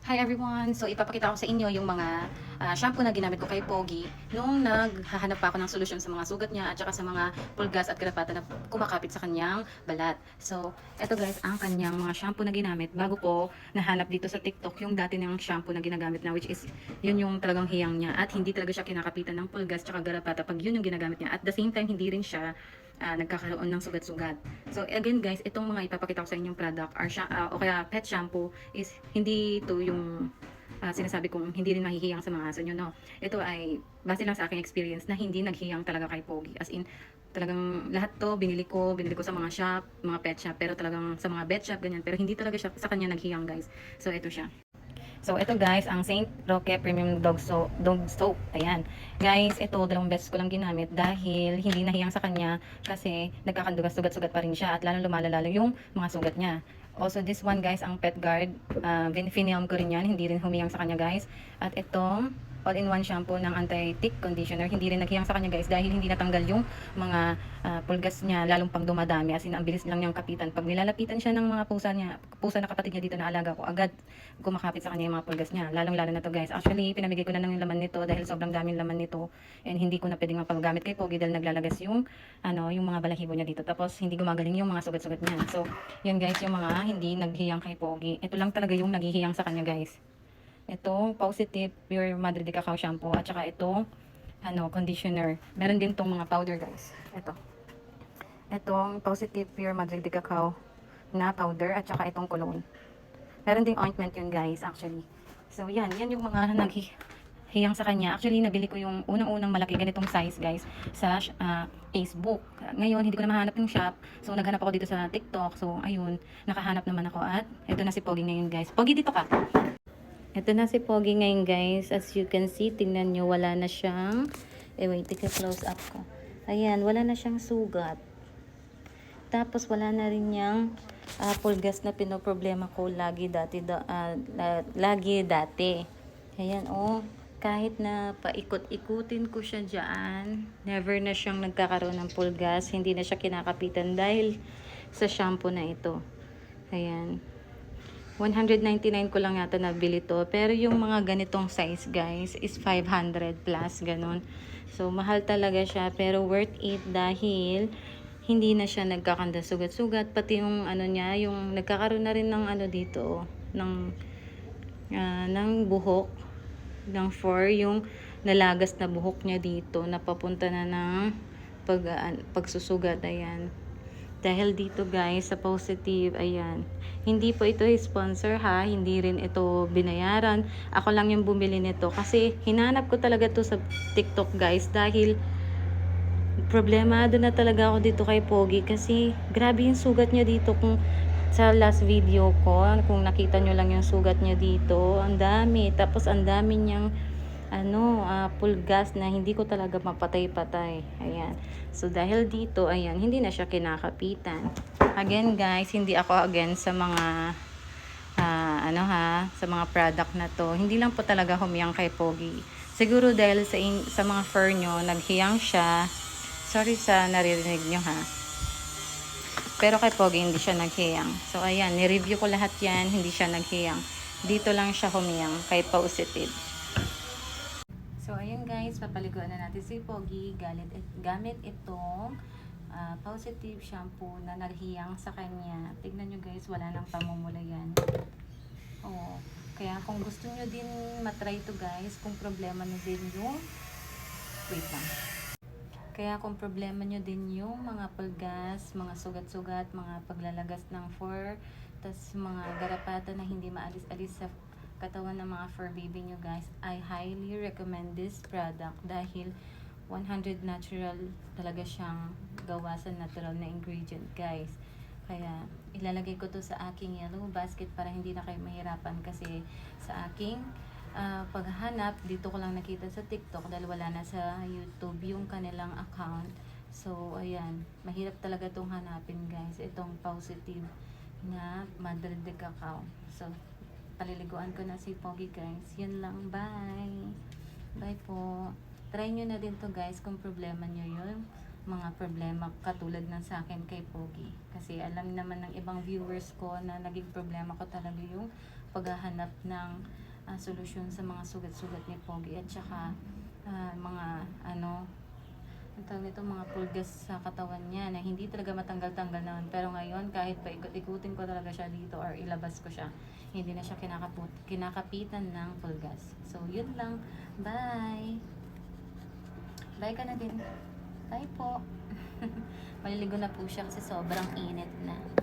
Hi everyone! So ipapakita ko sa inyo yung mga shampoo na ginamit ko kay Pogi nung naghahanap pa ako ng solusyon sa mga sugat niya at saka sa mga pulgas at karapatan na kumakapit sa kanyang balat. So eto guys ang kanyang mga shampoo na ginamit bago ko nahanap dito sa TikTok yung dati niyang shampoo na ginagamit na, which is yun yung talagang hiyang niya at hindi talaga siya kinakapitan ng pulgas at garapata pag yun yung ginagamit niya. At the same time hindi rin siya nagkakaroon ng sugat-sugat. So again guys, itong mga ipapakita ko sa inyong product o kaya pet shampoo is hindi to yung sinasabi kong hindi rin mahihiyang sa mga aso nyo, no. Ito ay base lang sa aking experience na hindi naghiyang talaga kay Pogi. As in, talagang lahat to binili ko sa mga shop, mga pet shop, pero talagang sa mga vet shop, ganyan. Pero hindi talaga siya sa kanya naghiyang guys. So ito siya. So, ito guys, ang Saint Roque Premium Dog Soap. Ayan. Guys, ito, dalawang beses ko lang ginamit dahil hindi nahiyang sa kanya kasi nagkakandugas-sugat-sugat pa rin siya at lalong lumalala yung mga sugat niya. Also, this one guys, ang Pet Guard. Finium ko rin yan. Hindi rin humiyang sa kanya guys. At itong all-in-one shampoo ng anti-tick conditioner. Hindi rin naghiyang sa kanya guys dahil hindi natanggal yung mga pulgas niya lalong pang dumadami. As in, ang bilis lang niyang kapitan. Pag nilalapitan siya ng mga pusa na kapatid niya dito na alaga ko, agad kumakapit sa kanya yung mga pulgas niya. Lalong-lalo na to guys. Actually, pinamigay ko na ng laman nito dahil sobrang daming laman nito. And hindi ko na pwedeng mapagamit kay Pogi dahil naglalagas yung mga balahibo niya dito. Tapos, hindi gumagaling yung mga sugat-sugat niya. So, yun guys, yung mga hindi naghiyang kay Pogi. Ito lang talaga yung naghihiyang sa kanya guys. Itong Positive Pure Madre de Cacao Shampoo at saka itong conditioner. Meron din tong mga powder guys. Itong Positive Pure Madre de Cacao na powder at saka itong cologne. Meron ding ointment yun guys actually. So yan yung mga naghihiyang sa kanya. Actually nabili ko yung unang-unang malaki ganitong size guys sa Facebook. Ngayon hindi ko na mahanap yung shop. So naghanap ako dito sa TikTok. So ayun, nakahanap naman ako at ito na si Pogi ngayon guys. Pogi dito ka. Ito na si Pogi ngayon guys. As you can see, tingnan nyo, wala na siyang, wait, tika-close up ko. Ayan, wala na siyang sugat. Tapos wala na rin niyang pulgas na pinoproblema ko lagi dati. Ayan, oh, kahit na paikot-ikutin ko siya dyan, never na siyang nagkakaroon ng pulgas, hindi na siya kinakapitan dahil sa shampoo na ito. Ayan. 199 ko lang yata nabili to. Pero yung mga ganitong size guys is 500 plus ganun. So mahal talaga siya pero worth it dahil hindi na siya nagkakanda sugat-sugat. Pati yung ano niya, yung nagkakaroon na rin ng ano dito, ng buhok, ng fur, yung nalagas na buhok niya dito, napapunta na ng pagsusugat, ayan. Dahil dito guys, sa Positive, ayan. Hindi po ito sponsor ha, hindi rin ito binayaran. Ako lang yung bumili nito kasi hinanap ko talaga to sa TikTok guys dahil problemado na talaga ako dito kay Pogi kasi grabe yung sugat niya dito. Kung sa last video ko, kung nakita nyo lang yung sugat niya dito, ang dami. Tapos ang dami niyang pulgas na hindi ko talaga mapatay-patay. Ayan. So, dahil dito, ayan, hindi na siya kinakapitan. Again, guys, hindi ako against sa mga, sa mga product na to. Hindi lang po talaga humiyang kay Pogi. Siguro dahil sa mga fur nyo, naghiyang siya. Sorry sa naririnig nyo ha. Pero kay Pogi, hindi siya naghiyang. So, ayan, ni-review ko lahat yan, hindi siya naghiyang. Dito lang siya humiyang kay Positive. So, ayun guys, papaliguan na natin si Pogi gamit itong Positive shampoo na naghiyang sa kanya. Tignan nyo guys, wala nang pamumula yan. Oo. Kaya kung gusto nyo din matry ito guys, kung problema nyo din yung wait lang. Kaya kung problema nyo din yung mga pulgas, mga sugat-sugat, mga paglalagas ng fur, tas mga garapata na hindi maalis-alis sa katawan ng mga fur baby nyo guys, I highly recommend this product dahil 100 natural talaga siyang gawa sa natural na ingredient guys. Kaya ilalagay ko to sa aking yellow basket para hindi na kayo mahirapan kasi sa aking paghahanap dito ko lang nakita sa TikTok dahil wala na sa YouTube yung kanilang account. So ayan, mahirap talaga itong hanapin guys, itong Positive na Madre de Cacao. So paliliguan ko na si Pogi guys. Yun lang, bye. Bye po. Try nyo na din to guys kung problema nyo yun. mga problema katulad ng sa akin kay Pogi. Kasi alam naman ng ibang viewers ko na naging problema ko talaga yung paghahanap ng solusyon sa mga sugat-sugat ni Pogi at saka mga ang tawag nito, mga pulgas sa katawan niya na hindi talaga matanggal-tanggal naman. Pero ngayon, kahit pa ikot-ikutin ko talaga siya dito or ilabas ko siya, hindi na siya kinakapitan ng pulgas. So, yun lang. Bye! Bye ka na din. Bye po. Maliligo na po siya kasi sobrang init na.